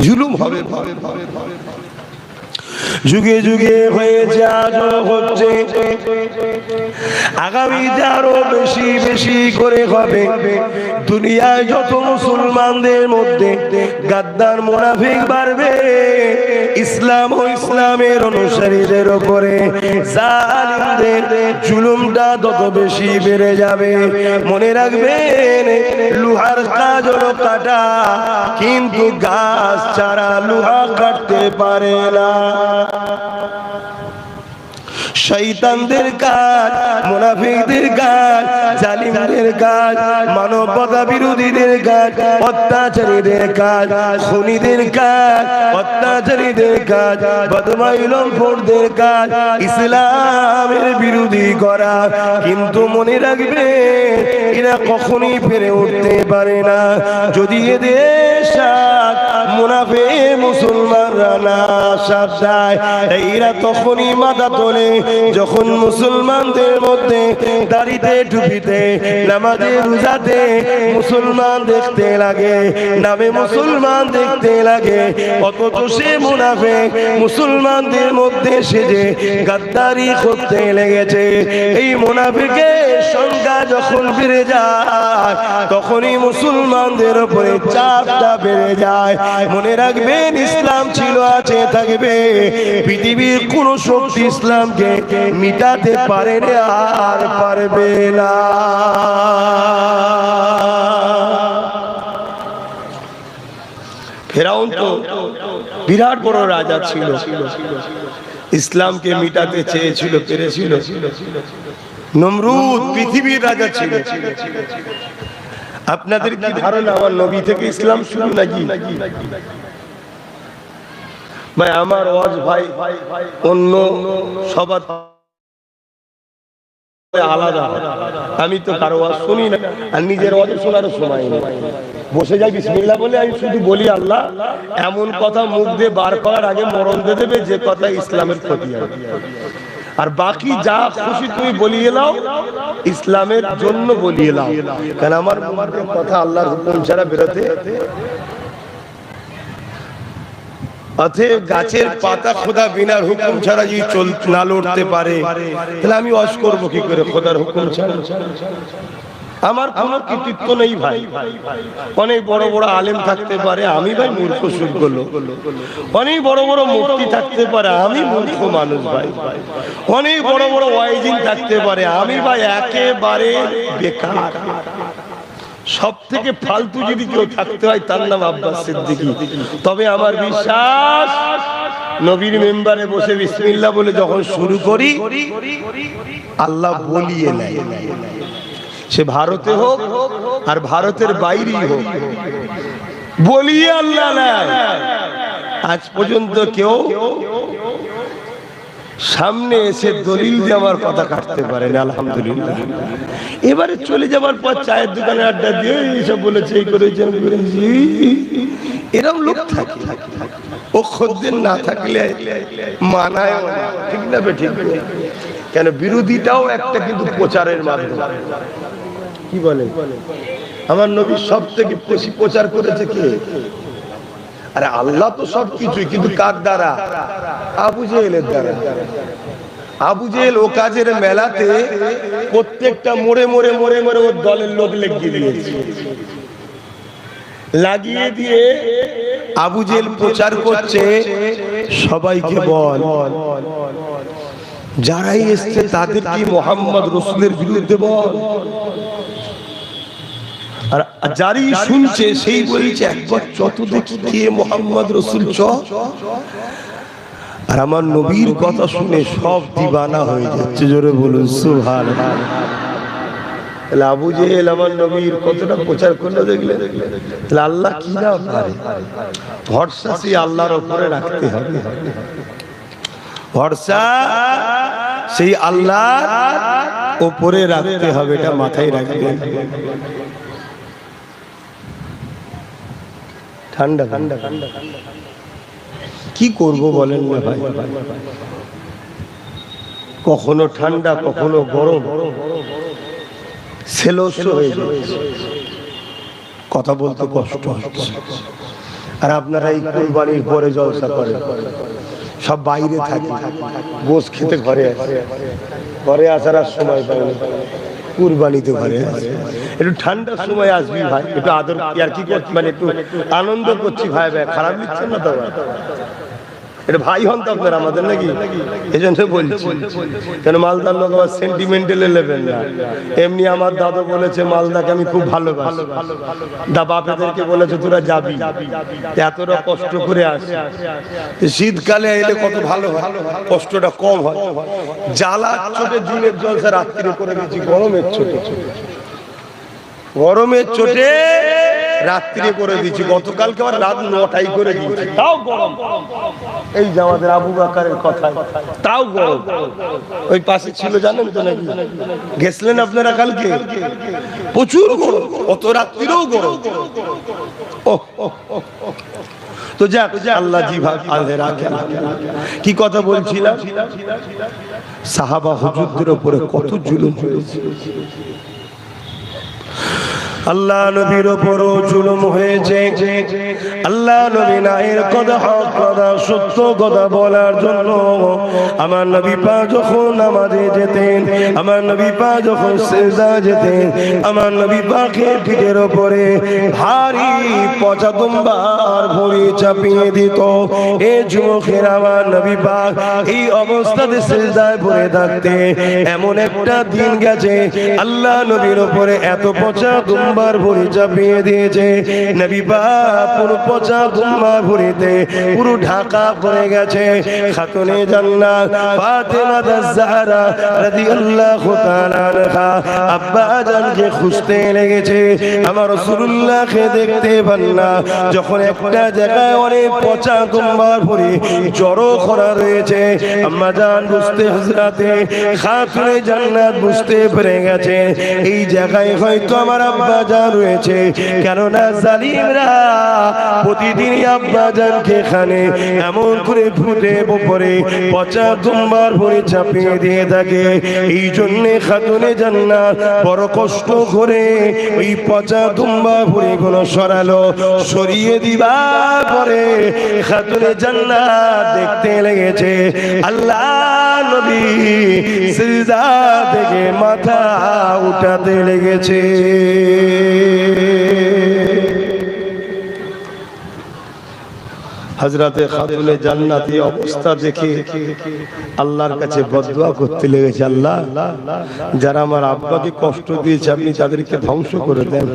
জুলুম হবে, যুগে যুগে হয়েছে, আজও হচ্ছে, আগামীতে আরো বেশি বেশি করে হবে। দুনিয়ায় যত মুসলমানদের মধ্যে গাদ্দার মুনাফিক বাড়বে, ইসলাম ও ইসলামের অনুসারীদের উপরে জালিমদের জুলুমটা তত বেশি বেড়ে যাবে। মনে রাখবেন, লোহার কাজ হলো কাটা, কিন্তু গাছ ছাড়া লোহা কাটতে পারে না। শয়তানদের কাজ, মুনাফিকদের কাজ, জালিমদের কাজ, মানবতা বিরোধীদের কাজ, অত্যাচারীদের কাজ, খুনিদের কাজ, অত্যাচারীদের কাজ, বদমাইলমখোরদের কাজ ইসলামের বিরোধী করা। কিন্তু মনে রাখবে, এরা কখনই ফিরে উঠতে পারে না যদি এদের মুনাফিক মুসলমানরা না সাথ দেয়। এরা তখনই মাথা তোলে যখন মুসলমানদের মধ্যে দাড়িতে টুপিতে নামাজে রোজাতে মুসলমান দেখতে লাগে, নামে মুসলমান দেখতে লাগে, অথচ সে মুনাফিক মুসলমানদের মধ্যে সেজে গাদ্দারি করতে লেগেছে। এই মুনাফিকের সংখ্যা যখন বেড়ে যায়, তখনই মুসলমানদের উপরে চাপটা বেড়ে যায়। মনে রাখবেন, ইসলাম ছিল, আছে, থাকবে। পৃথিবীর কোন শক্তি ইসলামকে মিটাতে পারে না, আর পারবে না। ফেরাউন তো বিরাট বড় রাজা ছিল, ইসলামকে মিটাতে চেয়েছিল, পেরেছিল? নমরুদ পৃথিবীর রাজা ছিল। আপনাদের কি ধারণা আমার নবী থেকে ইসলাম শুরু নাকি? ভাই আমার ওয়াজ ভাই অন্য সবার আলাদা, আমি তো কারো ওয়াজ শুনি না, আর নিজের ওয়াজ শোনারও সময় নেই। বসে যাই বিসমিল্লাহ বলে, আমি শুধু বলি আল্লাহ। এমন কথা মুখ দিয়ে বার করার আগে মরণ দিয়ে দেবে যে কথা ইসলামের ক্ষতি হবে। আর বাকি যা খুশি তুমি বলিয়ে নাও, ইসলামের জন্য বলিয়ে নাও। কারণ আমার কথা আল্লাহর হুকুম ছাড়া বেরোতে, অতএব গাছের পাতা খোদা বিনার হুকুম ছাড়া যদি না লড়তে পারে, তাহলে আমি ওয়াজ করবো কি করে খোদার হুকুম ছাড়া? আমার কোনো কৃতিত্ব নেই ভাই। অনেক বড় বড় আলেম থাকতে পারে, আমি ভাই মূর্খ সূর্খ লোক। অনেক বড় বড় মুফতি থাকতে পারে, আমি মূর্খ মানুষ ভাই। অনেক বড় বড় ওয়াইজিন থাকতে পারে, আমি ভাই একেবারে বেকার। সব থেকে ফালতু যদি কেউ থাকতে হয়, তার নাম আব্বাস সিদ্দিকী। তবে আমার বিশ্বাস, নবীর মেম্বারে বসে বিসমিল্লাহ বলে যখন শুরু করি, আল্লাহ বলিয়ে নেয়। সে ভারতে হোক আর ভারতের বাইরেই হোক, বলিয়ে আল্লাহ নেয়। আজ পর্যন্ত কেউ সামনে এসে দলিল দিয়ে আমার কথা কাটতে পারেন, আলহামদুলিল্লাহ। এবারে চলে যাবার পর চায়ের দোকানে আড্ডা দিয়ে এইসব বলেছে, এই করেছেন, এরকম লোক থাকে। ও খদ্দের না থাকলে মানায়, ঠিক না? ঠিক কেন? বিরোধীটাও একটা কিন্তু প্রচারের মাধ্যম। কি বলে? আমার নবী সব থেকে বেশি প্রচার করেছে কে? আরে আল্লাহ তো সবকিছুই, কিন্তু কার দ্বারা? আবু জেহেলের দ্বারা। আবু জেহেল ও কাজের মেলাতে প্রত্যেকটা মোড়ে মোড়ে মোড়ে মোড়ে ওর দলের লোক লাগিয়ে দিয়েছে। লাগিয়ে দিয়ে আবু জেহেল প্রচার করছে, সবাইকে বল, যারাই এসছে তাদের কি মোহাম্মদ রাসূলের বিরুদ্ধে বল। আর যারই শুনছে সেই বলছে, একবার চত দেখি কে মোহাম্মদ রাসূল চ। আর আমার নবীর কথা শুনে সব দিবানা হয়ে যাচ্ছে। জোরে বলুন সুবহানাল্লাহ। তাহলে আবু জেহেল আমার নবীর কতটা প্রচার করলো দেখলে? তাহলে আল্লাহ কি না পারে? ভরসা সেই আল্লাহর উপরে রাখতে হবে। ভরসা সেই আল্লাহর উপরে রাখতে হবে, এটা মাথায় রাখবেন। ঠান্ডা ঠান্ডা কি করব বলেন না ভাই? কখনো ঠান্ডা, কখনো গরম, সেলস হয়ে যাচ্ছে, কথা বলতে কষ্ট হচ্ছে। আর আপনারা এই কুরবানির পরে জলসা করেন, সব বাইরে থাকে, গোশ খেতে ঘরে আসে, ঘরে আসার আর সময় পায় না, কুরবানিতে ঘরে আসে। একটু ঠান্ডার সময় আসবি ভাই, একটু আদর আর কি করছি, মানে একটু আনন্দ করছি ভাই, ভাই খারাপ দিচ্ছেন না তো? এটা ভাই হন তো আপনারা আমাদের নাকি, এই জন্য বলছি। কেন মালদার লোক আবার সেন্টিমেন্টালে নেবেন না। এমনি আমার দাদা বলেছে মালদাকে আমি খুব ভালোবাসি, দা বাপেদেরকে বলেছে তোরা যাবি, এতটা কষ্ট করে আসে, শীতকালে এলে কত ভালো হয়, কষ্টটা কম হয়। জ্বালা চোটে দিনের জলসা রাত্রিরে করে দিয়েছি, গরমের চোটে, গরমের চোটে রাত্রি করে দিচ্ছি। গতকালকে আবার রাত 9টায় করে দিয়েছি, তাও গরম। এই যে আমাদের আবু বকরের কথা, তাও গরম। ওই পাশে ছিল জানেন তো নাকি, গেছিলেন আপনারা কালকে, প্রচুর গরম, অত রাত্রিরেও গরম। তো যাক, আল্লাহ জি ভাগ আল্লাহ রাখেন। কি কথা বলছিলাম, সাহাবা হুজুরদের উপরে কত জুলুম হয়েছে, আল্লাহ নবীর উপরও জুলুম হয়েছে। আল্লাহ নবী নায়ের কথা, হক কথা, সত্য কথা বলার জন্য আমার নবী পাক যখন নামাজে যেতেন, আমার নবী পাক যখন সিজদা যেতেন, আমার নবী পাকের পিঠের উপরে ভারী পচা দুম্বার ভরি চাপিয়ে দিত। এ যুবকের আমার নবী পাক এই অবস্থাতে সিজদায় পড়ে থাকতে, এমন একটা দিন গেছে আল্লাহ নবীর উপরে এত পচা দুম্বার ভরি চাপিয়ে দিয়েছে, নবী পাক পুরো পচা দুম্বার ভরিতে পুরো ঢাকা পড়ে গেছে। খাতুনে জান্নাত ফাতেমা আয-জাহরা রাদিয়াল্লাহু তাআলা আনহা আব্বা জানকে খুঁজতে লেগেছে, আমার রাসূলুল্লাহকে দেখতে পান না। যখন একটা জায়গায় অনেক পচা দুম্বার ভরি জড়ো করা রয়েছে, আম্মা জান বুঝতে, হযরতে খাতুনে জান্নাত বুঝতে পেরে গেছে এই জায়গায় হয়তো আমার আব্বা জান রয়েছে। কেননা জালিমরা প্রতিদিন আব্বা জানকে এখানে এমন করে ফুটে উপরে পচা দুম্বার ভরে চাপিয়ে দিয়ে থাকে। এই জন্য খাতুনে জান্নাত বড় কষ্ট করে ওই পচা দুম্বার ভরে গুলো সরালো, সরিয়ে দিবার পরে খাতুনে জান্নাত দেখতে লেগেছে আল্লাহ নবী সিজদা থেকে মাথা উঠাতে লেগেছে। হযরতে খাতুনে জান্নাতি অবস্থা দেখে আল্লাহর কাছে বদদুয়া করতে লেগেছে, আল্লাহ যারা আমার আব্বাকে কষ্ট দিয়েছে আপনি তাদেরকে ধ্বংস করে দেন।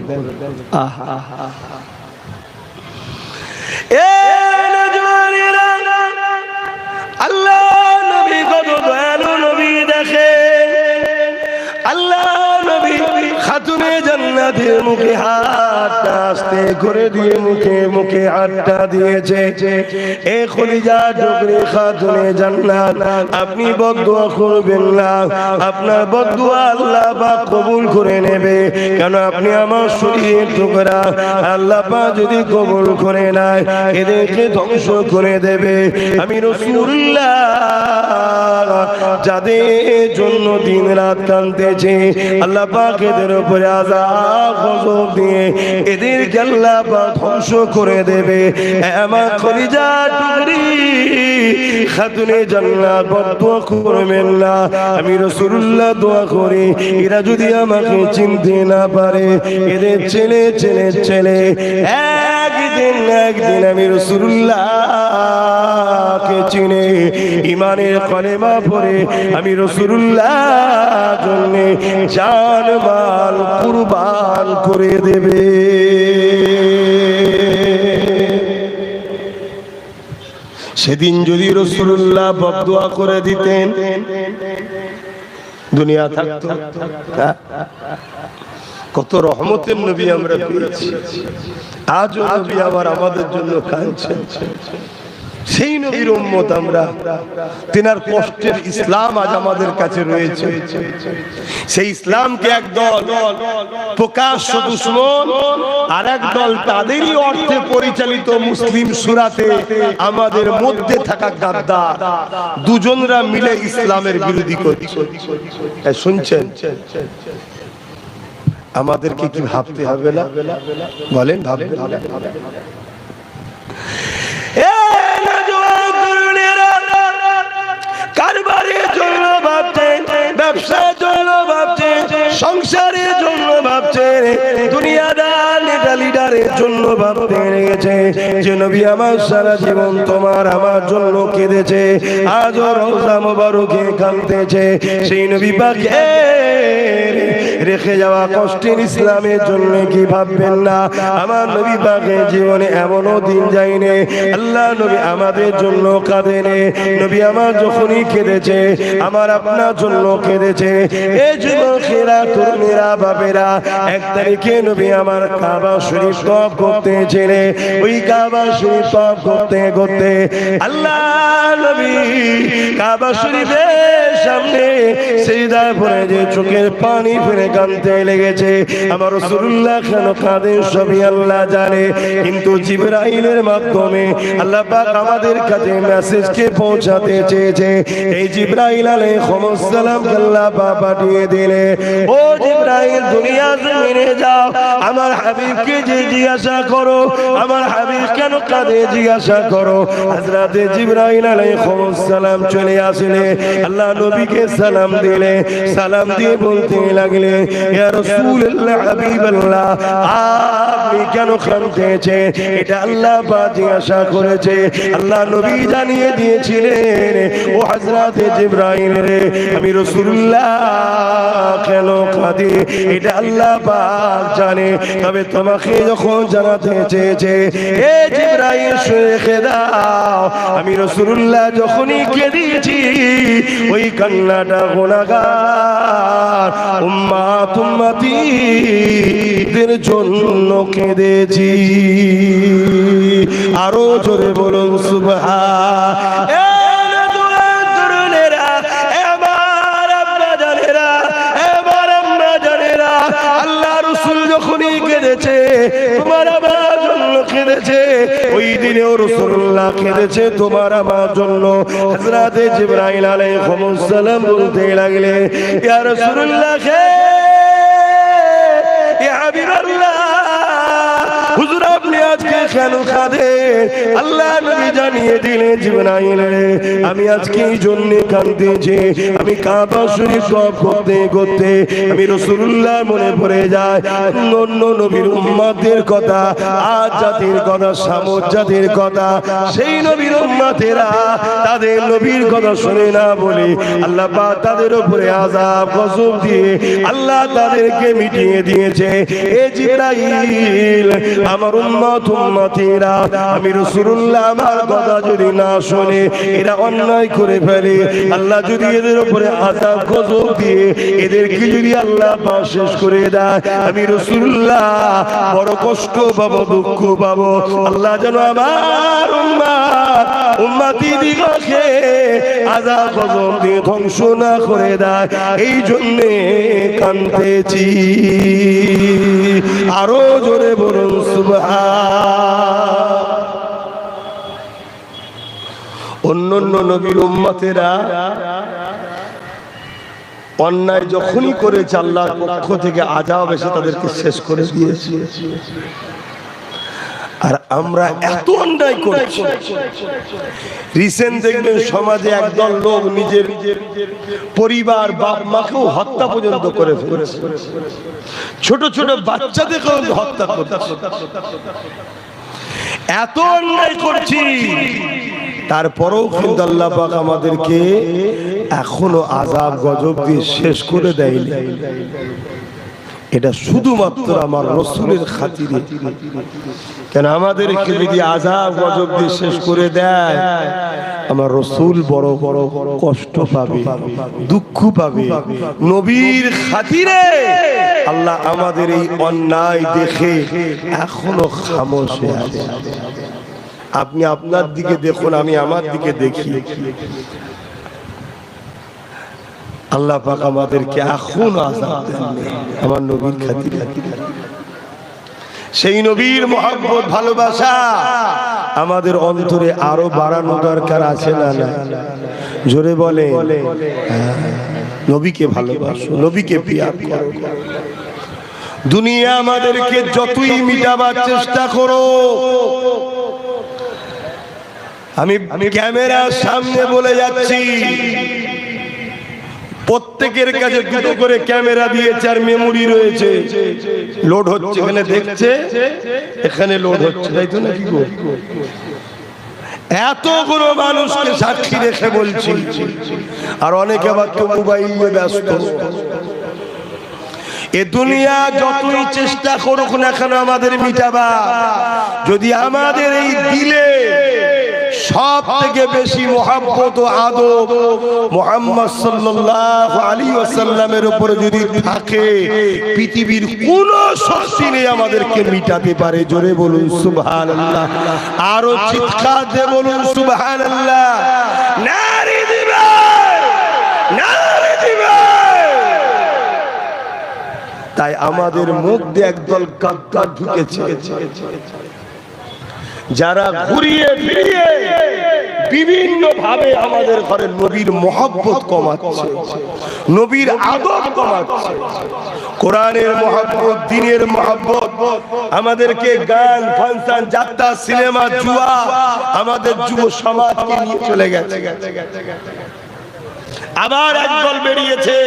আল্লাহ নবী কত দয়ালু নবী দেখে, আল্লাহ নবী খাতুনে জান্নাতের মুখে হাতটা আস্তে করে দিয়ে মুখে মুখে হাতটা দিয়েছে। এ খলিজা টুকরি খাতুনে জান্নাত, আপনি বদদুয়া করবেন না, আপনার বদদুয়া আল্লাহ পাক কবুল করে নেবে। কেন আপনি আমার শরীরের টুকরা, আল্লাহ পাক যদি কবুল করে নেয় এদেরকে ধ্বংস করে দেবে। আমি রাসূলুল্লাহ যাদের জন্য দিন রাত কাঁদতেছে আল্লাহ পাক এদের উপরে আযাব গজব দিয়ে এদেরকে আল্লাহ পাক ধ্বংস করে দেবে। আমার কলিজা টুকরি খাতুনে জান্নাত বদদুয়া করবেন না। আমি রাসূলুল্লাহ দোয়া করি এরা যদি আমাকে চিনতে না পারে, এদের ছেলে ছেলে ছেলে একদিন আমি রাসূলুল্লাহকে চিনে ঈমানের কলেমা পড়ে আমি রাসূলুল্লাহ জন্য জান মাল কুরবান করে দেবে। সেদিন যদি রাসূলুল্লাহ বদদুয়া করে দিতেন দুনিয়া থাকতো। কত রহমতের নবী আমরা পেয়েছি, আজও নবী আবার আমাদের জন্য কাঁদছেন। সেই নবীর উম্মত আমরা, তিনার কষ্টের ইসলাম আজ আমাদের কাছে রয়েছে। সেই ইসলামকে একদল প্রকাশ্য দুশমন আর একদল তাদেরই অর্থে পরিচালিত মুসলিম সুরাতে আমাদের মধ্যে থাকা গাদ্দার দুজনরা মিলে ইসলামের বিরোধী করছে। শুনছেন? আমাদেরকে কি ভাবতে হবে না? বলেন, ভাববেন? সংসারের জন্য ভাবছে, দুনিয়াদার নেতা লিডারের জন্য ভাবতে লেগেছে। যে নবী আমার সারা জীবন তোমার আমার জন্য কেঁদেছে, আজও রওজা মোবারকে কাঁদতেছে, সেই নবী পাকে রেখে যাওয়া কষ্টের ইসলামের জন্য কি ভাববেন না? আমার নবী পাকের জীবনে এমনও দিন যায়নি আল্লাহ নবী আমাদের জন্য কাঁদেনে। নবী আমার যখনই কেঁদেছে, আমার আপনার জন্য কেঁদেছে। এই যুবকেরা, তরুণেরা, বাপেরা, 1 তারিখে নবী আমার কাবা শরীফ তওয়াফ করতেছিলেন। ওই কাবা শরীফ তওয়াফ করতে করতে আল্লাহ নবী কাবা শরীফের সামনে সিজদায় পড়ে যে চোখের পানি ফেলে কাঁদতে লেগেছে। আমার রাসূলুল্লাহ কেন কাঁদেন সবই আল্লাহ জানে, কিন্তু জিবরাইলের মাধ্যমে আল্লাহ পাক আমাদের কাছে মেসেজকে পৌঁছাতে চেয়েছে। এই জিবরাইল আলাইহিস সালাম আল্লাহ পাক পাঠিয়ে দিলে, ও জিবরাইল দুনিয়া জমিনে যাও, আমার হাবিবকে যে জিজ্ঞাসা করো, আমার হাবিব কেন কাঁদে জিজ্ঞাসা করো। হযরত জিবরাইল আলাইহিস সালাম চলে আসলে আল্লাহ নবীকে সালাম দিলে, সালাম দিয়ে বলতে লাগলে, ইয়া রাসূলুল্লাহ, হাবিবাল্লাহ, আপনি কেন কাঁদতেছেন? এটা আল্লাহ পাক জিজ্ঞাসা করেছে। আল্লাহ নবী জানিয়ে দিয়েছিলেন, ও হযরত জিবরাইল রে, আমি রাসূলুল্লাহ কেন কাঁদি এটা আল্লাহ পাক জানে, তবে তোমাকে যখন জানাতে চেয়েছে, এ জিবরাইল শুনে দাও, আমি রাসূলুল্লাহ যখনই কেঁদেছি ওই কান্নাটা গুনাহগার উম্মতিদের জন্য কেঁদেছি। আরো জোরে বলুন সুবহান। আল্লাহ রাসূল যখনই কেঁদেছে, তোমার আমার জন্য কেঁদেছে, ওই দিনেও রাসূলুল্লাহ কেঁদেছে তোমার আমার জন্য। হযরত জিবরাইল আলাইহিস সালাম বলতে লাগলেন, ইয়া রাসূলুল্লাহ, ইয়া হাবিবাল্লাহ, হুজুর আপনি আজকে কেন কাঁদেন? আল্লাহ নবী জানিয়ে দিলেন, জিবরাইল আমি আজকে এই জন্য কাঁদতেছি, আমি কাবা শরীফ তওয়াফ করতে করতে আমি রাসূলুল্লাহ মনে পড়ে যায় অন্য নবীর উম্মতের কথা, আজ জাতির কথা, সামুদ জাতির কথা। সেই নবীর উম্মতেরা তাদের নবীর কথা শুনে না বলে আল্লাহ পাক তাদের উপরে আযাব গজব দিয়ে আল্লাহ তাদেরকে মিটিয়ে দিয়েছে। এ জিবরাইল, আমার উম্মতিরা, আমি রাসূলুল্লাহ আমার কথা যদি না শুনে এরা অন্যায় করে ফেলে, আল্লাহ যদি এদের উপরে আযাব গজব দিয়ে এদেরকে যদি আল্লাহ পাক শেষ করে দেয়, আমি রাসূলুল্লাহ বড় কষ্ট পাবো, দুঃখ পাবো। আল্লাহ যেন আমার উম্মতিদিগকে আযাব গজব দিয়ে ধ্বংস না করে দেয়, এই জন্যে কাঁদতেছি। আরো জোরে বলুন সুবহান। অন্যান্য নবীর উম্মতেরা অন্যায় যখনই করেছে আল্লাহর পক্ষ থেকে আযাব এসে তাদেরকে শেষ করে দিয়েছে। আর আমরা এত অন্যায় করছি, রিসেন্ট দেখবেন সমাজে একদল লোক নিজের পরিবার, বাপ মাকেও হত্যা পর্যন্ত করে ফেলেছে, ছোট ছোট বাচ্চাদেরকেও হত্যা করছে। এত অন্যায় করছি, তারপরেও কিন্তু আল্লাহ পাক আমাদেরকে এখনো আযাব গজব দিয়ে শেষ করে দেয়নি। এটা শুধুমাত্র আমার রাসূলের খাতিরে। কেন আমাদেরকে যদি আযাব গজব দিয়ে শেষ করে দেয়, আমার রাসূল বড় বড় কষ্ট পাবে, দুঃখ পাবে। নবীর খাতিরে আল্লাহ আমাদের এই অন্যায় দেখে এখনো খামোশ আছে। আপনি আপনার দিকে দেখুন, আমি আমার দিকে দেখি, আল্লাহ পাক আমাদেরকে এখন আযাব দেন আমার নবীর খাতিরে। সেই নবীর মহব্বত, ভালোবাসা আমাদের অন্তরে আরো বাড়ানো দরকার আছে না? জোরে বলে, নবীকে ভালোবাসো, নবীকে প্রিয় করো। দুনিয়া আমাদেরকে যতই মিটাবার চেষ্টা করো, আমি ক্যামেরার সামনে বলে যাচ্ছি, প্রত্যেকের কাছে দুটো করে ক্যামেরা দিয়েছে আর মেমোরি রয়েছে, লোড হচ্ছে, এখানে দেখছে, এখানে লোড হচ্ছে, তাই তো নাকি গো? এতগুলো মানুষকে সাক্ষী রেখে বলছি, আর অনেকে আবার তো মোবাইল নিয়ে ব্যস্ত। এ দুনিয়া যতই চেষ্টা করুক না কেন আমাদের মিটাবা, যদি আমাদের এই দিলে সব থেকে বেশি মহব্বত ও আদব মুহাম্মদ সাল্লাল্লাহু আলাইহি ওয়াসাল্লামের উপর যদি থাকে, পৃথিবীর কোন শক্তি নেই আমাদেরকে মিটাতে পারে। জোরে বলুন সুবহানাল্লাহ, আরো চিৎকার দিয়ে বলুন সুবহানাল্লাহ। নারে দিবে, নারে দিবে। তাই আমাদের মধ্যে একদল গাদ্দার ঢুকেছে, যারা ঘুরিয়ে ফিরিয়ে বিভিন্ন ভাবে আমাদের ঘরে নবীর মহব্বত কমাচ্ছে, নবীর আদব কমাচ্ছে। কোরআনের মহব্বত, দ্বীনের মহব্বত আমাদেরকে গান, ফাংশন, যাত্রা, সিনেমা, জুয়া আমাদের যুব সমাজকে নিয়ে চলে গেছে। আবার একদল বেরিয়েছে,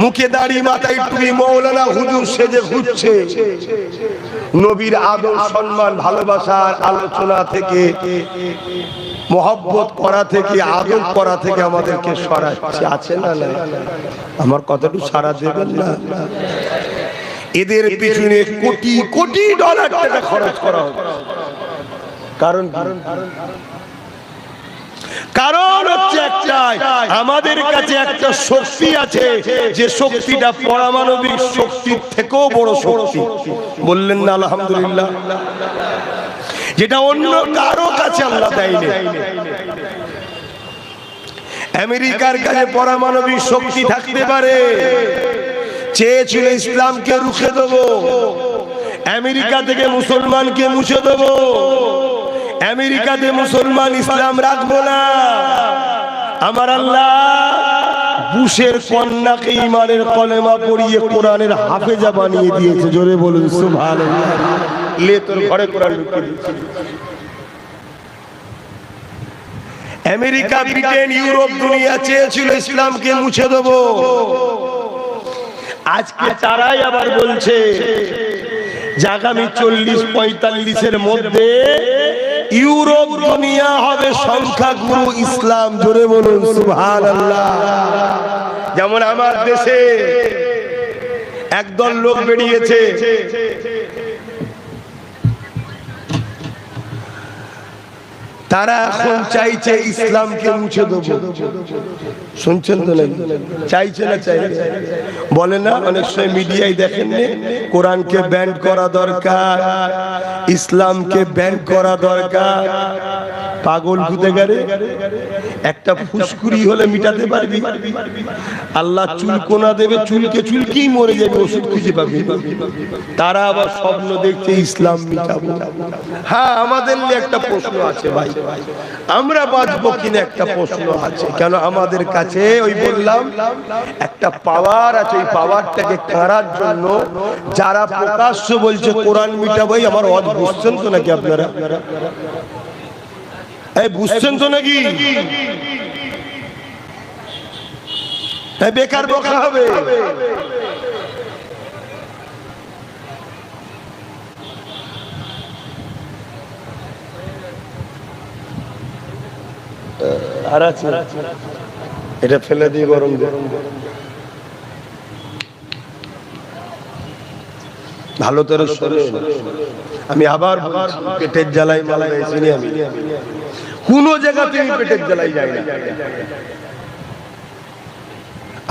মুখে দাড়ি, মাথায় টুপি, মৌলানা হুজুর সেজে ঘুরছে। নবীর আদর, সম্মান, ভালোবাসার আলোচনা থেকে, মহব্বত করা থেকে, আদর করা থেকে আমাদেরকে সরাচ্ছে। আছে না? না, আমার কথাটু সারা দেবেন না? এদের পিছনে কোটি কোটি ডলার টাকা খরচ করা হবে। কারণ হচ্ছে একটাই, আমাদের কাছে একটা শক্তি আছে, যে শক্তিটা পারমাণবিক শক্তির থেকেও বড় শক্তি। বললেন না আলহামদুলিল্লাহ? যেটা অন্য কারো কাছে আল্লাহ দেয়নি। আমেরিকার কাছে পারমাণবিক শক্তি থাকতে পারে, চেয়েছিল ইসলামকে রুখে দেবো, আমেরিকা থেকে মুসলমানকে মুছে দেবো, আমেরিকাতে মুসলমান ইসলাম রাখবো না। আমার আল্লাহ বুশের কন্যাকে ঈমানের কলেমা পড়িয়ে কোরআনের হাফেজা বানিয়ে দিয়েছে। জোরে বলুন সুবহানাল্লাহ। লে তোর ঘরে কোরআন ঢুকিয়ে দিয়েছে। আমেরিকা, ব্রিটেন, ইউরোপ, দুনিয়া চেয়েছিল ইসলামকে মুছে দেবো। আজকে তারাই আবার বলছে যে আগামী 40-45-এর মধ্যে ইউরোপ দুনিয়া হবে সংখ্যাগুরু ইসলাম। জোরে বলুন সুবহানাল্লাহ। যেমন আমার দেশে একদল লোক বেরিয়েছে, তারা এখন চাইছে ইসলামকে মুছে দেবো। শুনছেন তো নাকি? চাইছে না চাইছে? বলে না অনেক সময় মিডিয়ায় দেখেন, কোরআনকে ব্যান করা দরকার, ইসলামকে ব্যান করা দরকার। পাগল গুতেগারে, একটা ফুসকুড়ি হলে মিটাতে পারবি? আল্লাহ চুল কোনা দেবে, চুলকে চুলকেই মরে যাবে, ওষুধ খুঁজে পাবি। তারা আবার স্বপ্ন দেখছে ইসলাম মিটাবো। হ্যাঁ, আমাদের একটা প্রশ্ন আছে ভাই, আমরা বাঁচবো কিনা একটা প্রশ্ন আছে। কেন আমাদের কাছে ওই বললাম একটা পাওয়ার আছে, ওই পাওয়ারটাকে কাড়ার জন্য যারা প্রকাশ্য বলছে কোরআন মিটাবোই, আমার অদ বুঝছেন তো নাকি আপনারা? এই বুঝছেন তো নাকি? বেকার বকা হবে। আর আছে, এটা ফেলে দিয়ে গরম ভালো করে আমি আবার পেটের জ্বালাই মালাই চিনি, আমি কোন জায়গাতে পেটের জ্বালাই যাই না।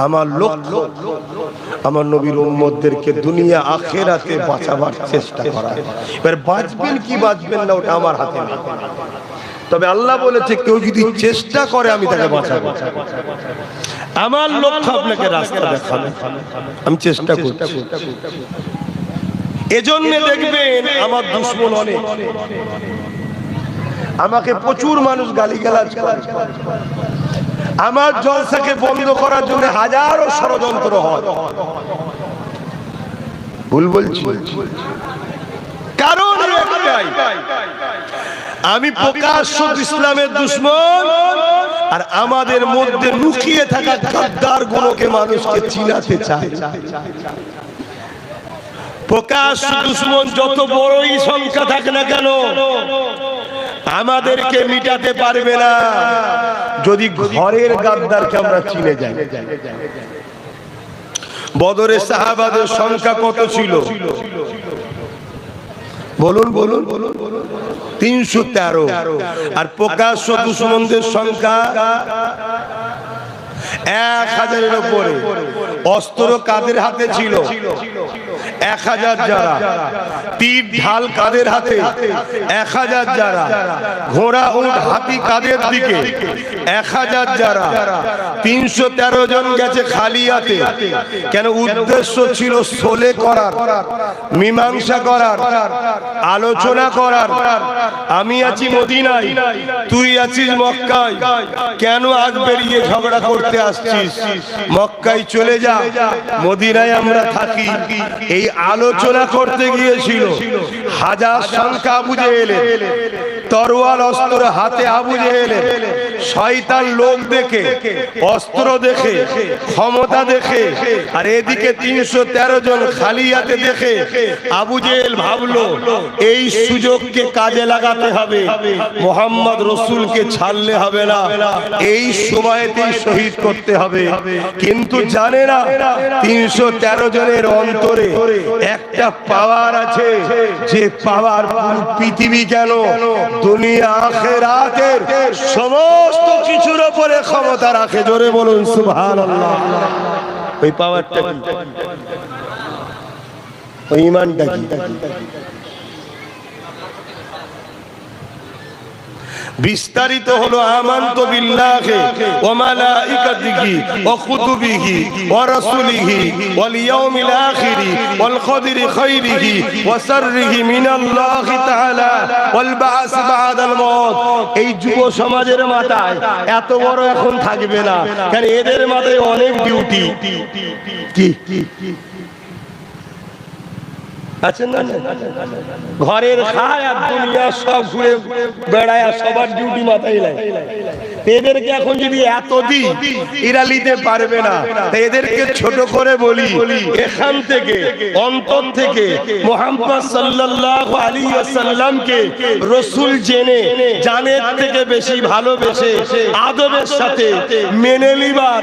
আমার লক্ষ্য আমার নবীর উম্মতদেরকে দুনিয়া আখিরাতে বাঁচাবার চেষ্টা করা। এবার বাঁচবেন কি বাঁচবেন না ওটা আমার হাতে নেই, তবে আল্লাহ বলেছে কেউ যদি চেষ্টা করে আমি তাকে বাঁচাবো। আমার লক্ষ্য আপনাকে রাস্তা দেখানো, আমি চেষ্টা করছি। এজন্য দেখবেন আমার দুশমন অনেক, আমাকে প্রচুর মানুষ গালিগালাজ করে, আমার জলসাকে বন্ধ করার জন্য হাজারো ষড়যন্ত্র হয়। ভুল বলছি? কারণ একটাই, আমি প্রকাশ্য ইসলামের দুশমন, আর আমাদের মধ্যে লুকিয়ে থাকা গাদ্দার গুলোকে মানুষকে চিনাতে চায়। প্রকাশ্য দুশমন যত বড়ই সংখ্যা থাকে না কেন, আমাদেরকে মিটাতে পারবে না যদি ঘরের গাদ্দারকে আমরা চিনে যাই। বদরের সাহাবাদের সংখ্যা কত ছিল? বলুন বলুন, 313। আর প্রকাশ্য দুশমনদের সংখ্যা 1000-এর উপরে। অস্ত্র কাদের হাতে ছিল? 1000 যারা। তীর ঢাল কাদের হাতে? 1000 যারা। ঘোড়া উট হাতি কাদের দিকে? 1000 যারা। 313 জন গেছে খালি হাতে। কেন? উদ্দেশ্য ছিল সোলে করার, মীমাংসা করার, আলোচনা করার। আমি আছি মদিনায়, তুই আছিস মক্কায়, কেন আজ বেরিয়ে ঝগড়া করতে আসছিস? মক্কায় চলে যা, মদিনায় আমরা থাকি। এই আলোচনা করতে গিয়েছিল। হাজার সংখ্যা আবু জেহেল, তরোয়াল অস্ত্র হাতে আবু জেহেল। শয়তান লোক দেখে, অস্ত্র দেখে, ক্ষমতা দেখে, আর এদিকে 313 জন খালি হাতে দেখে আবু জেহেল ভাবলো এই সুযোগকে কাজে লাগাতে হবে, মোহাম্মদ রসুলকে ছাড়লে হবে না, এই সময়তেই শহীদ করতে হবে। কিন্তু জানে না 313 জনের অন্তরে একটা পাওয়ার আছে, যে পাওয়ার পৃথিবী কেন দুনিয়া আখিরাতের সমস্ত কিছুর উপরে ক্ষমতা রাখে। জোরে বলুন সুবহানাল্লাহ। ওই পাওয়ারটা কি? ওই ঈমানটা কি? বিস্তারিত হলো আমানতু বিল্লাহি ওয়া মালাইকাতিহি ওয়া কুতুবিহি ওয়া রাসূলিহি ওয়াল ইয়াউমিল আখিরি ওয়াল কদরি খাইরিহি ওয়া শাররিহি মিনাল্লাহি তাআলা ওয়াল বা'স বা'দাল মাউত। এই যুব সমাজের মাথায় এত বড় এখন থাকবে না, কারণ এদের মাথায় অনেক ডিউটি। কি আছেন না? ঘরের খায় আর দুনিয়া সব ঘুরে বেড়ায়, সবার ডিউটি মাথায় লাগে। এদেরকে এখন যদি এত দিই, এরা নিতে পারবে না। তাই এদেরকে ছোট করে বলি, এখান থেকে অন্তর থেকে মুহাম্মদ সাল্লাল্লাহু আলাইহি ওয়াসাল্লামকে রাসূল জেনে জানের থেকে বেশি ভালোবেসে আদবের সাথে মেনে নিবার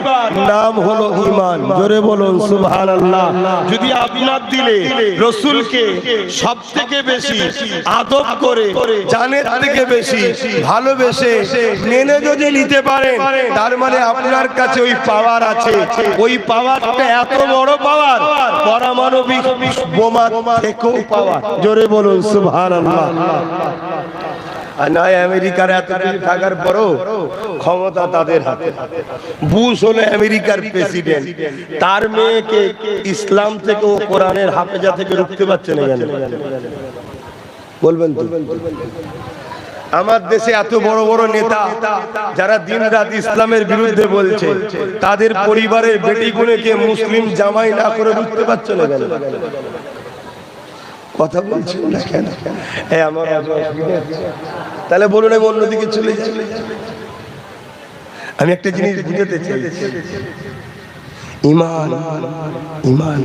নাম হলো ঈমান। জোরে বলুন সুবহানাল্লাহ। যদি আপনার দিলে রাসূল সব থেকে বেশি আদব করে, জানের থেকে বেশি ভালোবেসে মেনে যদি নিতে পারেন, তার মানে আপনার কাছে ওই পাওয়ার আছে। ওই পাওয়ারটা এত বড় পাওয়ার, পারমাণবিক বোমা থেকেও পাওয়ার। জোরে বলুন সুবহানাল্লাহ। নয় আমেরিকার এত কিছু থাকার পরও ক্ষমতা তাদের হাতে। বুশ হলো আমেরিকার প্রেসিডেন্ট, তার মেয়েকে ইসলাম থেকে ও কোরআনের হাফেজা থেকে রুখতে পারছে না। কেন বলবেন তো? আমার দেশে এত বড় বড় নেতা যারা দিন রাত ইসলামের বিরুদ্ধে বলছে, তাদের পরিবারের বেটি গুণেকে মুসলিম জামাই না করে রুখতে পারছে না। কেন কথা বলছেন না? কেন? আমার তাহলে বলুন আমি অন্যদিকে চলে যাই। আমি একটা জিনিস বুঝাতে চাই, ঈমান ঈমান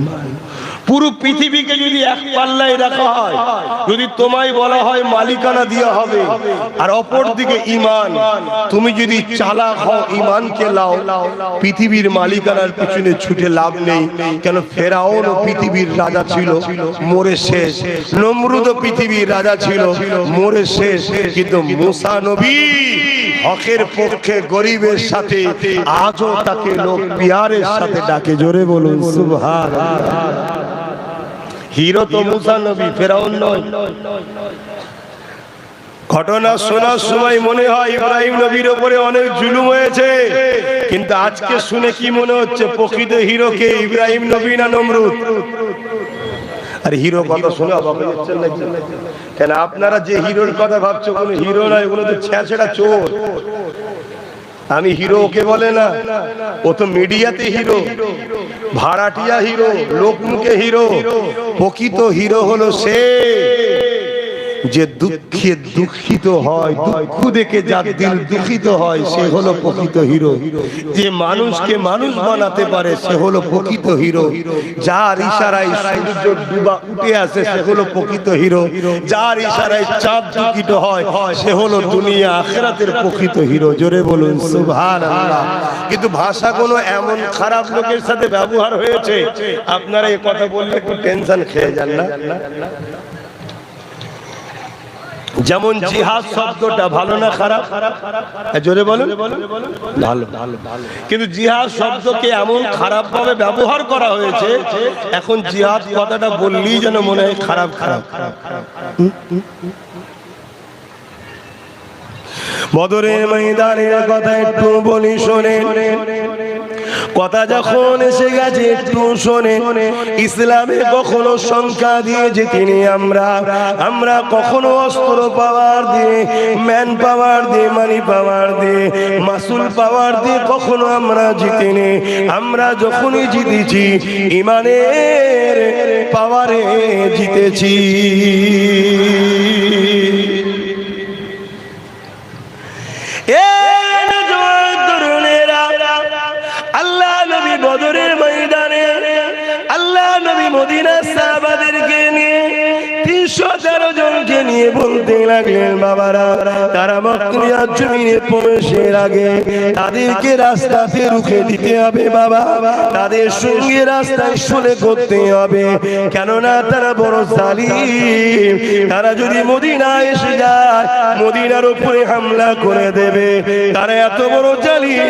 পুরো পৃথিবীকে যদি এক পাল্লায় রাখা হয়, যদি তোমায় বলা হয় মালিকানা দেওয়া হবে, আর অপর দিকে ঈমান, তুমি যদি চালাক হও ঈমানকে লাও, পৃথিবীর মালিকানার পিছনে ছুটে লাভ নেই। কেন? ফেরাউন পৃথিবীর রাজা ছিল, মরে শেষ। নমরুদ পৃথিবীর রাজা ছিল, মরে শেষ। কিন্তু মুসা নবী হকের পক্ষে গরিবের সাথে আজও তাকে লোক পিয়ারের সাথে ডাকে। জোরে বলুন সুবহানাল্লাহ। হিরো তো মুসা নবী, ফেরাউন নয়। ঘটনা শোনার সময় মনে হয় ইব্রাহিম নবীর উপরে অনেক জুলুম হয়েছে, কিন্তু আজকে শুনে কি মনে হচ্ছে প্রকৃত হিরো কে, ইব্রাহিম নবী না নমরুদ? আর হিরো কথা শুনে অবাক হচ্ছেন না কেন? আপনারা যে হিরোর কথা ভাবছো, কোনো হিরো নয়, ওগুলো তো ছেঁচড়া চোর। আমি হিরো ওকে বলে না, ও তো মিডিয়াতে হিরো, ভাড়াটিয়া হিরো, লোকমুখে হিরো। প্রকৃত হিরো হলো সে যে দুঃখে দুঃখিত হয়, দুঃখ দেখে যার দিল দুঃখিত হয় সে হলো প্রকৃত হিরো। যে মানুষকে মানুষ বানাতে পারে সে হলো প্রকৃত হিরো। যার ইশারায় সূর্য ডুবা উঠে আসে সে হলো প্রকৃত হিরো। যার ইশারায় চাঁদ দুঃখিত হয় সে হলো দুনিয়া আখিরাতের প্রকৃত হিরো। জোরে বলুন সুবহানাল্লাহ। কিন্তু ভাষা কোনো এমন খারাপ লোকের সাথে ব্যবহার হয়েছে, আপনারা এই কথা বললে একটু টেনশন খেয়ে যান না। যেমন জিহাদ শব্দটা ভালো না খারাপ? জোরে বলুন ভালো। কিন্তু জিহাদ শব্দকে এমন খারাপ ভাবে ব্যবহার করা হয়েছে, এখন জিহাদ কথাটা বললেই যেন মনে হয় খারাপ খারাপ। বদরের ময়দানের কথা একটু বলি শোনেন। কথা যখন এসে গেছে একটু শোনেন। ইসলামে কখনো সংখ্যা দিয়ে জিতিনি আমরা কখনো অস্ত্র পাওয়ার দিয়ে, ম্যান পাওয়ার দিয়ে, মানি পাওয়ার দিয়ে, মাসুল পাওয়ার দিয়ে কখনো আমরা জিতিনি। আমরা যখনই জিতেছি ইমানের পাওয়ারে জিতেছি। আল্লাহ নবী বদরের ময়দানে আল্লাহ নবী মদিনার সাহাবাদেরকে নিয়ে 313 জনকে নিয়ে বলতে লাগলেন, বাবারা তারা মক্কার জমিনে প্রবেশের আগে তাদেরকে রাস্তাতে রুখে দিতে হবে বাবা, তাদের সঙ্গে রাস্তায় শুনে করতে হবে, কেননা তারা বড় জালিম। তারা যদি মদিনায় এসে যায় মদিনার উপরে হামলা করে দেবে। তারা এত বড় জালিম,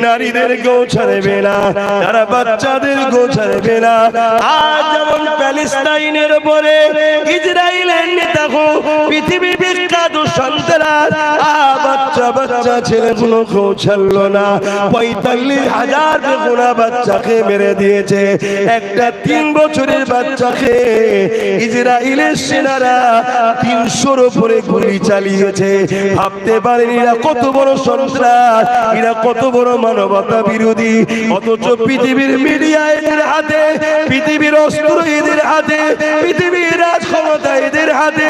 নারীদেরকেও ছাড়বে না, তারা বাচ্চাদেরকেও ছাড়বে না। আজ যেমন প্যালেস্টাইনের উপরে ইসরায়েলের নেতাগো পৃথিবী বিখ্যাত সন্ত্রাস, বাচ্চা ছেলেগুলোকেও ছাড়লো না। 45,000 বেগুনা বাচ্চাকে মেরে দিয়েছে। একটা 3 বছরের বাচ্চাকে ইসরায়েলের সেনারা 300-র উপরে গুলি চালিয়েছে। ভাবতে পারেন এরা কত বড় সন্ত্রাস, এরা কত বড় মানবতা বিরোধী। অথচ পৃথিবীর মিডিয়া এদের হাতে, পৃথিবীর অস্ত্র এদের হাতে, পৃথিবীর রাজ ক্ষমতা এদের হাতে।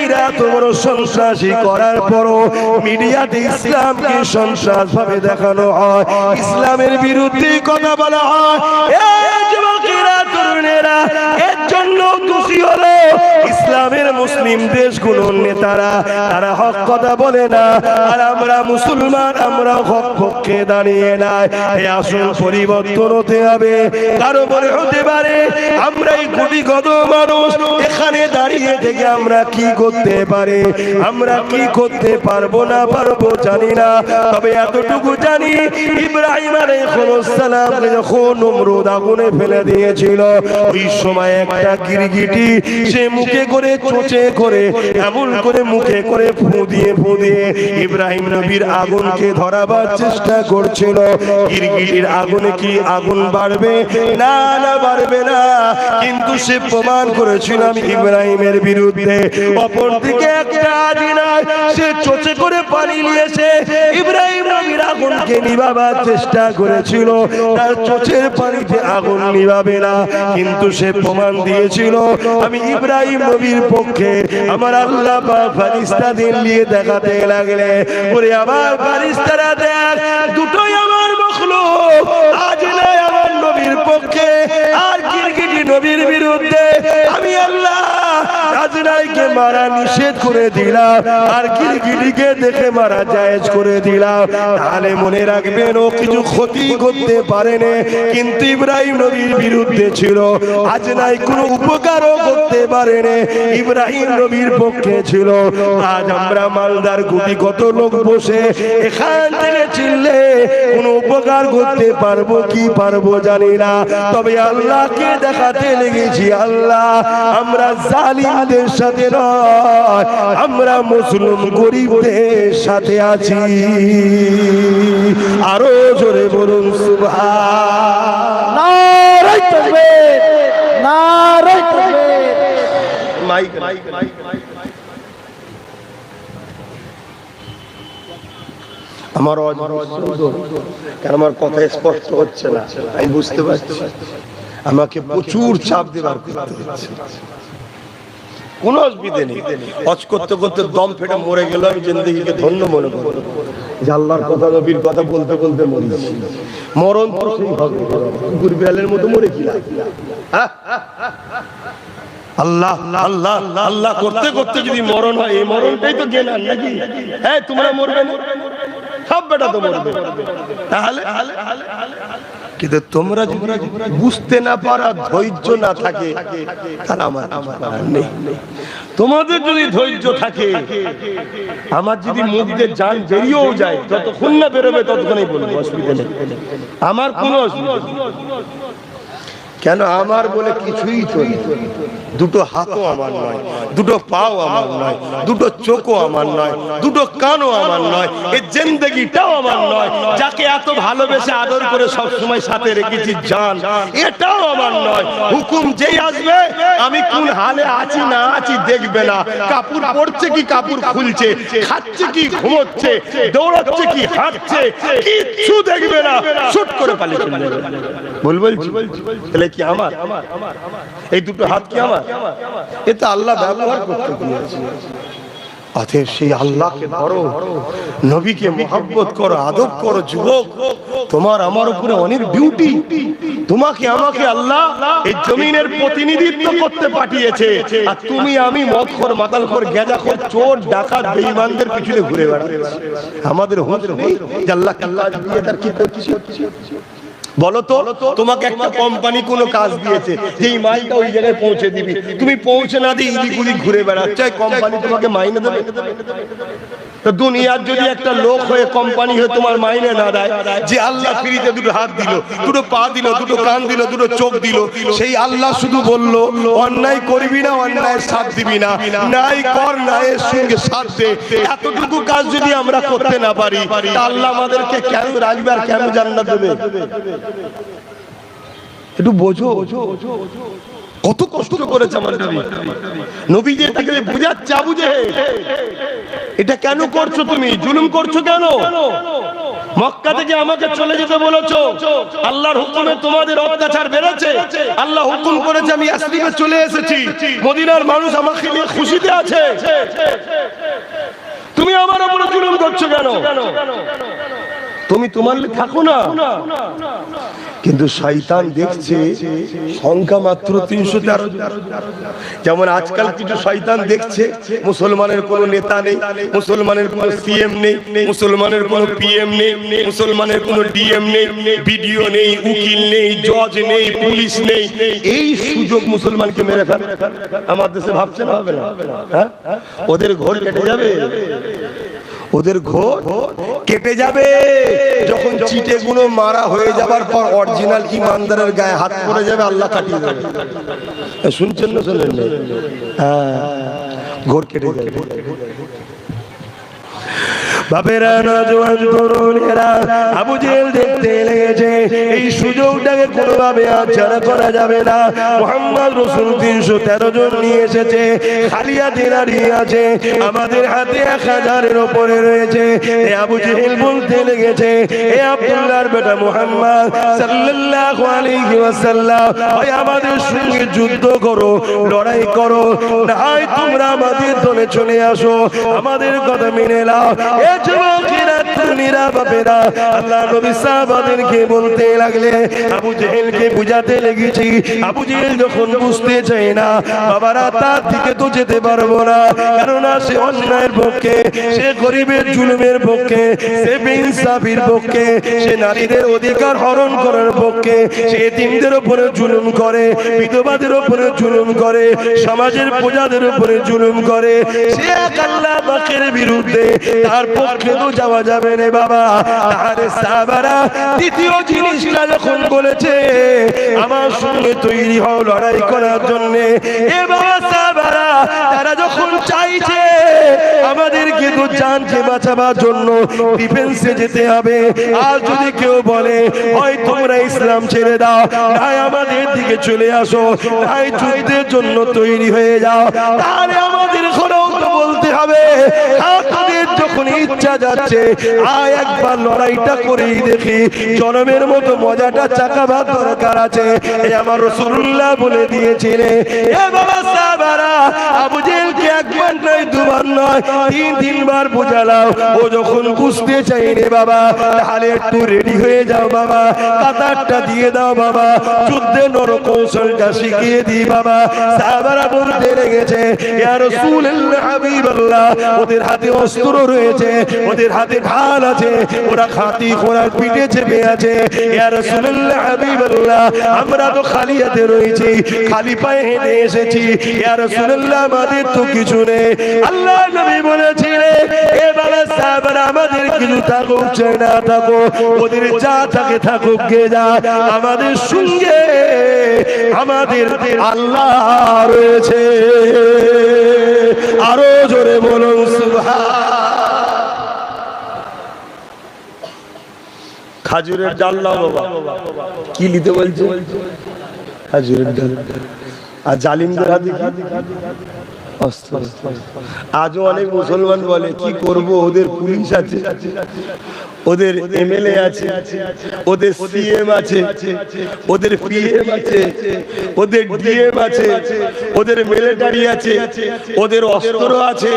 এরা এত বড় সন্ত্রাসী করার পরও মিডিয়াতে ইসলামকে সন্ত্রাস ভাবে দেখানো হয়, ইসলামের বিরুদ্ধে কথা বলা হয়। এই যুবকেরা, তরুণেরা, এর জন্য দোষী হলো ইসলামের মুসলিম দেশগুলোর নেতারা। তারা হক কথা বলে না, আর আমরা মুসলমান আমরা হক পক্ষে দাঁড়িয়ে নাই। এই আসল পরিবর্তন হতে হবে। কারো বলে হতে পারে আমরা এই কোটি কত মানুষ এখানে দাঁড়িয়ে থেকে আমরা কি করতে পারি, আমরা কি করতে পারবো না পারবো জানি না। তবে এতটুকু জানি, ইব্রাহিম আলাইহিস সালামকে যখন নমরুদ আগুনে ফেলে দিয়েছিল, ওই সময় একটা গিরগিটি সে মুখে করে চোঁচে করে এমন করে মুখে করে ফু দিয়ে ইব্রাহিম নবীর আগুনকে ধরাবার চেষ্টা করছিল। গিরগিটির আগুনে কি আগুন বাড়বে? না না, বাড়বে না। কিন্তু সে প্রমাণ করেছিল আমি ইব্রাহিমের বিরুদ্ধে। অপরদিকে একটা আজিনায় সে চোঁচে করে পানি নিয়েছে, ইব্রাহিম নবীর আগুনকে নিভাবার চেষ্টা করেছিল। তার চোঁচের পানিতে আগুন নিভাবে না, কিন্তু সে প্রমাণ দিয়েছিল আমি ইব্রাহিম নবীর পক্ষে। আমার আল্লাহ পাক ফেরেশতাদের নিয়ে দেখাতে লাগলে, ওরে আমার ফেরেশতারা দেখ, দুটোই আমার মখলুক, আজ নয় আমার নবীর পক্ষে আর গিরগিটি নবীর বিরুদ্ধে। আমি আল্লাহ আজরাইলকে মারা নিষেধ করে দিলাম, আর গিরগিটিকে দেখে মারা জায়েজ করে দিলাম। তাহলে মনে রাখবেন ও কিছু ক্ষতি করতে পারেনি, কিন্তু ইব্রাহিম নবীর বিরুদ্ধে ছিল। আজরাইল কোনো উপকারও করতে পারেনি, ইব্রাহিম নবীর পক্ষে ছিল। আজ আমরা মালদার গুটি কত লোক বসে এখান থেকে চিনলে কোনো উপকার করতে পারবো কি পারবো জানি না। তবে আল্লাহকে দেখাতে লেগেছি, আল্লাহ আমরা জালিমদের সাথে নয়, আমরা মুসলিম গরিবদের সাথে আছি। আরো জোরে বলুন সুবহান। নারে তাকবীর, নারে তাকবীর। মাইক আমার কেন আমার কথা স্পষ্ট হচ্ছে না, আমি বুঝতে পারছি। আমাকে প্রচুর চাপ দেওয়ার করতে হচ্ছে। কোনো অসুবিধে নেই। হজ করতে করতে দম ফেটে মরে গেল, আমি জিন্দেগিকে ধন্য মনে করব যে আল্লাহর কথা নবীর কথা বলতে বলতে মরেছি। মরণ তো সেই হবে, কুকুর বিড়ালের মতো মরে কি আল্লাহ আল্লাহ আল্লাহ করতে করতে যদি মরণ হয়, এই মরণটাই তো জ্ঞান নাকি? হ্যাঁ, তোমরা মরবে না, সব বেটা তো মরবে। তাহলে কিন্তু তোমরা যদি বুঝতে না পারা, ধৈর্য না থাকে, তাহলে আমার নেই। তোমাদের যদি ধৈর্য থাকে, আমার যদি মুখ দিয়ে জান বেরিয়েও যায়, যতক্ষণ না বেরোবে ততক্ষণই বলবো, অসুবিধা নেই, আমার কোনো অসুবিধা নেই। কেন আমার বলে কিছুই চলে, দুটো হাতও আমার নয়, দুটো পাও আমার নয়, দুটো চোখও আমার নয়, দুটো কানও আমার নয়, এই জিন্দেগিটাও আমার নয়। যাকে এত ভালোবেসে আদর করে সব সময় সাথে রেখেছি জান, এটাও আমার নয়। হুকুম যেই আসবে, আমি কোন হালে আছি না আছি দেখবে না, কাপড় পরছে কি কাপড় খুলছে, খাচ্ছে কি ঘুমোচ্ছে, দৌড়াচ্ছে কি হাঁটছে, কিচ্ছু দেখবে না, শুট করে পালিয়ে চলে যাবে। বলবো তাহলে কি আমার এই দুটো হাত কি আমার? এটা আল্লাহ ব্যবহার করতে দিয়েছে। অতএব সেই আল্লাহকে ধরো, নবীকে মহব্বত করো, আদব করো। যুবক, তোমার আমার উপরে অনেক ডিউটি। তোমাকে আমাকে আল্লাহ এই জমিনের প্রতিনিধিত্ব করতে পাঠিয়েছে, আর তুমি আমি মদখোর, মাতালখোর, গেজাখোর, চোর, ডাকাত, বেঈমানদের পিছনে ঘুরে বেড়াচ্ছি। আমাদের হুঁশ নেই যে আল্লাহ কাজ দিয়ে তার কি করছে? বলো তো, তোমাকে একটা কোম্পানি কোনো কাজ দিয়েছে যে এই মালটা ওই জায়গায় পৌঁছে দিবি, তুমি পৌঁছে না দিয়ে এদিক ওদিক ঘুরে বেড়াচ্ছ, কোম্পানি তোমাকে মাইনে দেবে? তো দুনিয়ার যদি একটা লোক হয়ে কোম্পানি হয়ে তোমার মাইনে না দেয়, যে আল্লাহ ফ্রিতে দুটো হাত দিল, দুটো পা দিল, দুটো কান দিল, দুটো চোখ দিল, সেই আল্লাহ শুধু বললো অন্যায় করবি না, অন্যায়ের সাথ দিবি না, নাই কর, ন্যায়ের সঙ্গে সাথ দে, এতটুকু কাজ যদি আমরা করতে না পারি, তা আল্লাহ আমাদেরকে কেন রাখবে আর কেন জান্নাত দেবে? একটু বোঝো, কত কষ্ট করেছে আমার নবী। নবী যে তাকে বুঝাচ্ছে, আবু জেহেল এটা কেন করছো, তুমি জুলুম করছো কেন? মক্কা থেকে আমাকে চলে যেতে বলেছো, আল্লাহর হুকুমে তোমাদের অত্যাচার বেড়েছে, আল্লাহ হুকুম করেছে আমি ইয়াসরিবে চলে এসেছি, মদিনার মানুষ আমাকে নিয়ে খুশিতে আছে, তুমি আমার উপরে জুলুম করছো কেন? তুমি তোমার থাকো না। কিন্তু শয়তান দেখছে সংখ্যা মাত্র 313 জন। যেমন আজকাল কিছু শয়তান দেখছে মুসলমানের কোনো নেতা নেই, মুসলমানের কোনো সিএম নেই, মুসলমানের কোনো পিএম নেই, মুসলমানের কোনো ডিএম নেই, বিডিও নেই, উকিল নেই, জজ নেই, পুলিশ নেই, এই সুযোগ মুসলমানকে মেরে ফেলে। আমার দেশে ভাবছে না হবে না? হ্যাঁ, ওদের ঘোর কেটে যাবে, ওদের ঘোর কেটে যাবে যখন চিটে গুলো মারা হয়ে যাবার পর অরিজিনাল ইমানদারের গায়ে হাত পড়ে যাবে, আল্লাহ কাটিয়ে দেবে। শুনছেন না? শোনেন না? হ্যাঁ, ঘোর কেটে যাবে। বাপেরা, নওজোয়ান তরুণেরা, আবু জেহেল দেখতে লেগেছে এই সুযোগটাকে কোনোভাবে আচ্ছাড়া করা যাবে না। মুহাম্মদ রাসূল 313 জন নিয়ে এসেছে, খালি হাতে দাঁড়িয়ে আছে, আমাদের হাতে 1000-এর উপরে রয়েছে। এই আবু জেহেল বলতে লেগেছে, হে আব্দুল্লাহর বেটা মুহাম্মদ সাল্লাল্লাহু আলাইহি ওয়াসাল্লাম, ভাই আমাদের সঙ্গে যুদ্ধ করো, লড়াই করো, না হয় তোমরা আমাদের দলে চলে আসো, আমাদের কথা মেনে নাও। যুবকেরা, তরুণীরা, বাপেরা, আল্লাহ নবী সাহাবাদেরকে বলতে লাগলে, আবু জেহেলকে বুঝাতে লেগেছি। আবু জেহেল যখন বুঝতে চায় না, বাবারা তার দিকে তো যেতে পারবো না, কেননা সে অন্যায়ের পক্ষে, সে গরিবের জুলুমের পক্ষে, সে বেইনসাফির পক্ষে, সে নারীদের অধিকার হরণ করার পক্ষে, সে এতিমদের উপরে জুলুম করে, বিধবাদের উপরে জুলুম করে, সমাজের প্রজাদের উপরে জুলুম করে, সে এক আল্লাহ পাকের বিরুদ্ধে, তার পক্ষে তো যাওয়া যাবে রে বাবা। তাহলে সাহাবারা দ্বিতীয় জিনিসটা যখন বলেছে, আমার সঙ্গে তৈরি হও লড়াই করার জন্য, এ বাবা সাহাবারা তারা যখন চাইছে আমাদেরকে তো জানকে বাঁচাবার জন্য ডিফেন্সে যেতে হবে, আর যদি কেউ বলে হয় তোমরা ইসলাম ছেড়ে দাও, নাই আমাদের দিকে চলে আসো, নাই যুদ্ধের জন্য তৈরি হয়ে যাও, তাহলে আমাদের ঘরেও বলতে হবে, তোদের যখন ইচ্ছা যাচ্ছে আয় একবার লড়াইটা করেই দেখি, জনমের মতো মজাটা চাকাবার দরকার আছে। এই আমার রাসূলুল্লাহ বলে দিয়েছিলেন। এ বাবা সাহাবারা, আবু জেহেলকে একবার নয় দুবার নয় তিনবার বোঝালাম। ও যখন বুঝতে চাই রে বাবা, তাহলে একটু রেডি হয়ে যাও বাবা, কাতারটা দিয়ে দাও বাবা, যুদ্ধে নরকৌশলটা শিখিয়ে দিই বাবা। সাহাবারা বলতে লেগেছে, ইয়া রাসূলুল্লাহ হাবিবাল্লাহ, ওদের হাতে অস্ত্র রয়েছে, ওদের হাতে ঢাল আছে, ওরা খাঁটি ঘোড়ার পিঠে চেপে আছে। ইয়া রাসূলুল্লাহ হাবিবাল্লাহ, আমরা তো খালি হাতে রয়েছি, খালি পায়ে হেঁটে এসেছি। ইয়া রাসূলুল্লাহ, আমাদের তো কিছু নেই। আল্লাহ নবী বলেছিলেন, এ বাবা সাহাবারা, আমাদের কিছু থাকুক চাই না থাকুক, ওদের যা থাকে থাকুক গে যা, আমাদের সঙ্গে আমাদের আল্লাহ রয়েছে। আরো জোরে বলুন সুবহান। খাজুরের ডাল নাও বাবা, কি নিতে বলছে? খাজুরের ডাল। আর জালিমদের হাতে অস্ত্র। আজও অনেক মুসলমান বলে কি করব, ওদের পুলিশ আছে, ওদের এমএলএ আছে, ওদের সিএম আছে, ওদের পিএম আছে, ওদের ডিএম আছে, ওদের মিলিটারি আছে, ওদের অস্ত্র আছে,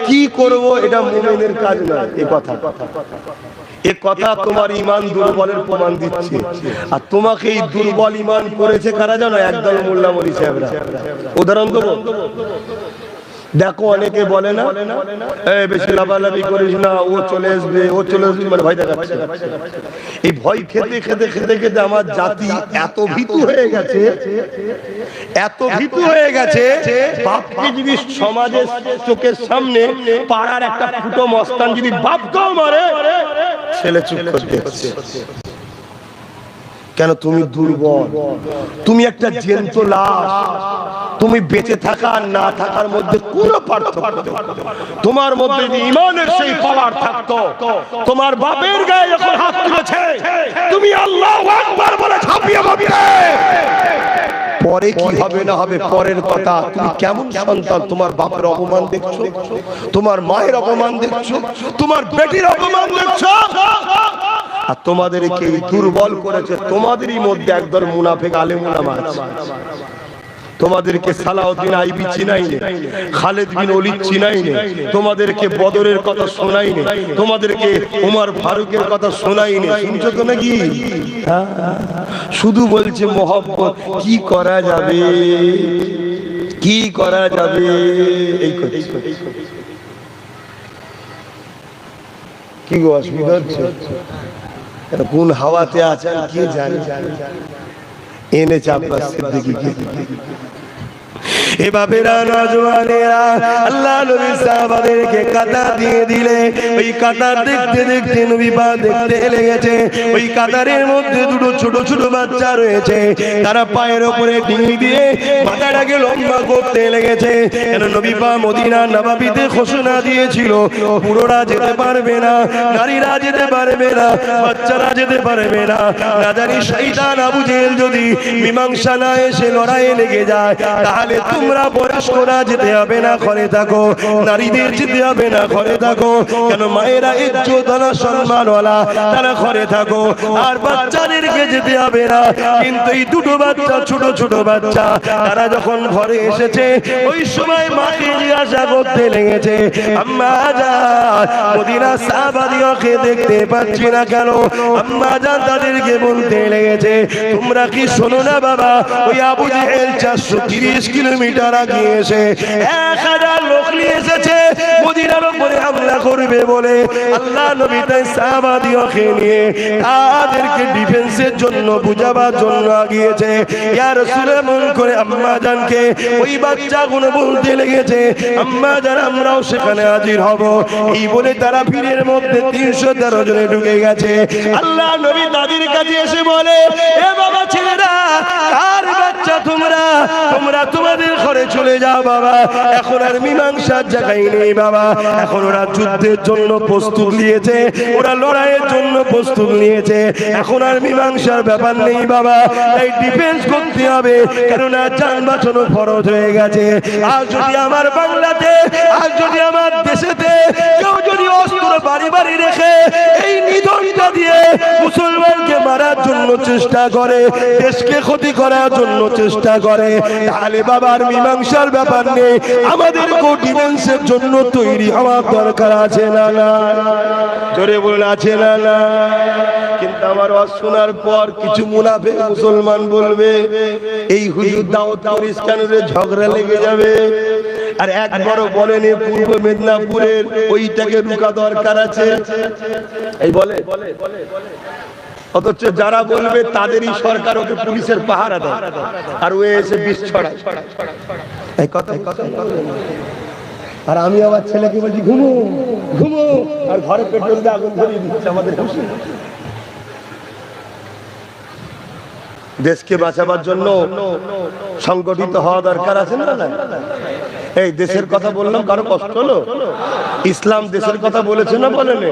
কি করব? এটা মুমিনের কাজ নয়। এ কথা তোমার ঈমান দুর্বলের প্রমাণ দিচ্ছে। আর তোমাকে এই দুর্বল ঈমান করেছে কারা জানো? একদল মোল্লা মৌলভী সাহেবরা। উদাহরণ দেবো, দেখো অনেকে বলে না, বেশি লাফালাফি করিস না, ও চলে আসবে, ও চলে আসবে, মানে ভয় দেখাচ্ছে। এই ভয় খেতে খেতে খেতে খেতে আমার জাতি এত ভীতু হয়ে গেছে, এত ভীতু হয়ে গেছে, বাপকে যদি সমাজের চোখের সামনে পাড়ার একটা ফুটো মস্তান যদি বাপকেও মারে, ছেলে চুপ করতে হচ্ছে। কেন? তুমি দুর্বল, তুমি একটা জ্যান্ত লাশ। তুমি বেঁচে থাকা আর না থাকার মধ্যে কোনো পার্থক্য নেই। তোমার মধ্যে যদি ঈমানের সেই পাওয়ার থাকতো, তোমার বাপের গায়ে যখন হাত তুলেছে তুমি আল্লাহু আকবার বলে ঝাঁপিয়ে পড়তে। পরে কি হবে না হবে পরের কথা। তুমি কেমন সন্তান? তোমার বাপের অপমান দেখছো, তোমার মায়ের অপমান দেখছো, তোমার বেটির অপমান দেখছো, আর তোমাদেরকে দুর্বল করেছে। তোমাদেরই মধ্যে একদল মুনাফিক আলেম উলামা আছে। তোমাদেরকে সালাউদ্দিন আইবি চিনাই নে, খালেদ বিন ওলীদ চিনাই নে, তোমাদেরকে বদরের কথা শোনাই নে, তোমাদেরকে ওমর ফারুকের কথা শোনাই নে। শুনছো তো নাকি? শুধু বলছে মোহাব্বত। কি করা যাবে, কি করা যাবে? এই কি গো অসুবিধা হচ্ছে? কোন হাওয়াতে আছেন কি জানি, এনেছে আপনার সিদ্দিকীকে। এভাবেরা নওজওয়ানেরা আল্লাহ নবী সাহাবাদেরকে কাঁটা দিয়ে দিলে, ওই কাঁটার দেখতে দেখতে নবী পাক দেখতে লেগেছে ওই কাঁটারের মধ্যে দুটো ছোট ছোট বাচ্চা রয়েছে। তারা পায়ের উপরে ডিঙি দিয়ে মাথাটাকে লম্বা করতে লেগেছে। কেন? নবী পাক মদিনা নববীতে ঘোষণা দিয়েছিল, পুরোরা যেতে পারবে না, নারীরা যেতে পারবে না, বাচ্চারা যেতে পারবে না। না জানি শয়তান আবু জেহেল যদি মীমাংসা না এসে লড়াইয়ে লেগে যায়, তাহলে তোমরা বয়স্করা যেতে হবে না, ঘরে থাকো। নারীদের যেতে হবে না, ঘরে থাকো। কেন? মায়েরা ইজ্জতওয়ালা সম্মানওয়ালা, তারা ঘরে থাকো। আর বাচ্চাদেরকে যেতে হবে না। কিন্তু এই দুটো বাচ্চা, ছোট ছোট বাচ্চা, তারা যখন ঘরে এসেছে ওই সময় মাকে জিজ্ঞাসা করতে লেগেছে, আম্মা জান, মদিনা সাহাবাদিওকে দেখতে পাচ্ছি না কেন? আম্মা জান তাদেরকে বলতে লেগেছে, তোমরা কি শোনো না বাবা, ওই আবু জেহেল 430 কিলোমিটার আগে এসে 1000 লোক নিয়ে এসেছে মদিনার উপরে হামলা করবে বলে। আল্লাহ নবী তাই সাহাবাদিওকে নিয়ে তাদেরকে ডিফেন্সের জন্য, বুঝাবার জন্য আগিয়েছে। ইয়া রাসূলুল্লাহ, মন করে আম্মা জানকে ওই বাচ্চাগুলো বলতে লেগেছে, আম্মা জান আমরাও সেখানে হাজির হব। এই বলে তারা ভিড়ের মধ্যে 313 জনে ঢুকে গেছে। আল্লাহ নবী তাদের কাছে এসে বলে, এ বাবা ছেলেরা, কার বাচ্চা তোমরা? তোমরা তোমাদের ঘরে চলে যাও বাবা, এখন আর মীমাংসার জায়গায় নেই বাবা। বাবা। এখন ওরা যুদ্ধের জন্য প্রস্তুত নিয়েছে, ওরা লড়াইয়ের জন্য প্রস্তুত নিয়েছে। এখন আর মীমাংসার ব্যাপার নেই বাবা, তাই ডিফেন্স করতে হবে, কেননা জান বাঁচানো ফরজ হয়ে গেছে। আর যদি আমার বাংলাতে, আর যদি আমার দেশেতে কেউ যদি অস্ত্র বাড়ি বাড়ি রেখে এই নিধনটা দিয়ে মুসলমানকে মারার জন্য চেষ্টা করে, দেশকে ক্ষতি করার জন্য চেষ্টা করে, তাহলে বাবার মীমাংসার ব্যাপার নেই, আমাদেরকেও ডিফেন্সের জন্য তৈরি হওয়ার দরকার আছে না না? জোরে বলুন আছে না না? কিন্তু আমার ওয়াজ শোনার পর কিছু মুনাফিক মুসলমান বলবে এই হুজুর দাওয়াত করিস কেন রে, ঝগড়া লেগে যাবে। আর একবারও বলেনি পূর্ব মেদিনীপুরের ওইটাকে রুকা দরকার আছে, এই বলে। অথচ যারা বলবে তাদেরই সরকার ওকে পুলিশের পাহারা দেয়, আর ও এসে বিষ ছড়ায়। এই কথা আর আমি আমার ছেলেকে বলছি ঘুমো ঘুমো, আর ঘরে পেট্রোল দিয়ে আগুন ধরিয়ে দিচ্ছে আমাদের। দেশকে বাঁচাবার জন্য সংগঠিত হওয়া দরকার আছে না? এই দেশের কথা বললাম, কারো কষ্ট হলো? ইসলাম দেশের কথা বলেছে না বলেনি?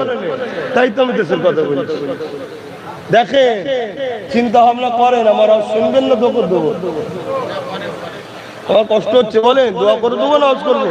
তাই তো আমি দেশের কথা বলছি। দেখে চিন্তা ভাবনা করেন, আমার শুনবেন না? দোয়া করে দেবো, আমার কষ্ট হচ্ছে বলেন, দোয়া করে দেবো না আওয়াজ করবো?